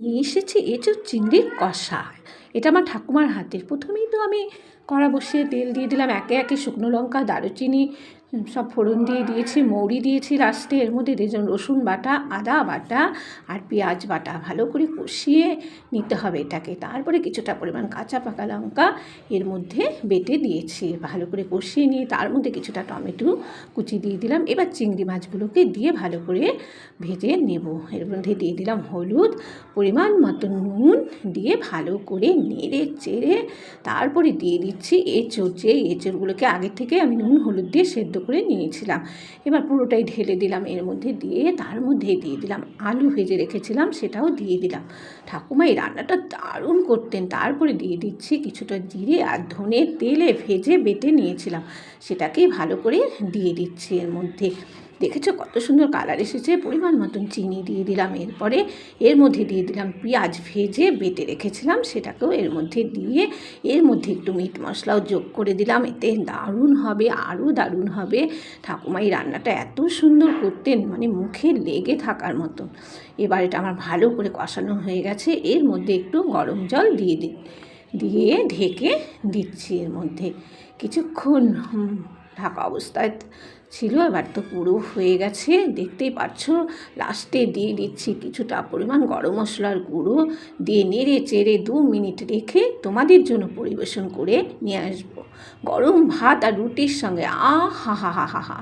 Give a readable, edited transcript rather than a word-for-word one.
নিয়ে এসেছি এঁচোড় চিংড়ির কষা। এটা আমার ঠাকুমার হাতের। প্রথমেই তো আমি কড়া বসিয়ে তেল দিয়ে দিলাম, একে একে শুকনো লঙ্কা, দারুচিনি সব ফোড়ন দিয়ে দিয়েছি, মৌরি দিয়েছি লাস্টে। এর মধ্যে দিয়েছিলাম রসুন বাটা, আদা বাটা আর পেঁয়াজ বাটা। ভালো করে কষিয়ে নিতে হবে এটাকে। তারপরে কিছুটা পরিমাণ কাঁচা পাকা লঙ্কা এর মধ্যে বেটে দিয়েছি। ভালো করে কষিয়ে নিয়ে তার মধ্যে কিছুটা টমেটো কুচি দিয়ে দিলাম। এবার চিংড়ি মাছগুলোকে দিয়ে ভালো করে ভেজে নেব। এর মধ্যে দিয়ে দিলাম হলুদ, পরিমাণ মতো নুন দিয়ে ভালো করে নেড়ে চেড়ে তারপরে দিয়ে দিচ্ছি এঁচোড়। যে এঁচোড়গুলোকে আগে থেকে আমি নুন হলুদ দিয়ে সেদ্ধ করে নিয়েছিলাম। এবার পুরোটাই ঢেলে দিলাম এর মধ্যে, দিয়ে তার মধ্যে দিয়ে দিলাম আলু ভেজে রেখেছিলাম, সেটাও দিয়ে দিলাম। ঠাকুমা এই রান্নাটা দারুণ করতেন। তারপরে দিয়ে দিচ্ছি কিছুটা জিরে আর ধনে তেলে ভেজে বেটে নিয়েছিলাম, সেটাকেই ভালো করে দিয়ে দিচ্ছি এর মধ্যে। দেখেছো কত সুন্দর কালার এসেছে। পরিমাণ মতন চিনি দিয়ে দিলাম। এরপরে এর মধ্যে দিয়ে দিলাম পেঁয়াজ ভেজে বেটে রেখেছিলাম, সেটাকেও এর মধ্যে দিয়ে এর মধ্যে একটু মিট মশলাও যোগ করে দিলাম। এতে দারুণ হবে, আরও দারুণ হবে। ঠাকুমা এই রান্নাটা এত সুন্দর করতেন, মানে মুখে লেগে থাকার মতন। এবার এটা আমার ভালো করে কষানো হয়ে গেছে। এর মধ্যে একটু গরম জল দিয়ে ঢেকে দিচ্ছি এর মধ্যে। কিছুক্ষণ ঢাকা অবস্থায় ছিল, এবার তো পুরো হয়ে গেছে দেখতেই পাচ্ছ। লাস্টে দিয়ে দিচ্ছি কিছুটা পরিমাণ গরম মশলার গুঁড়ো, দিয়ে নেড়ে চেড়ে 2 মিনিট রেখে তোমাদের জন্য পরিবেশন করে নিয়ে আসবো গরম ভাত আর রুটির সঙ্গে। আহা হা হা হা হা।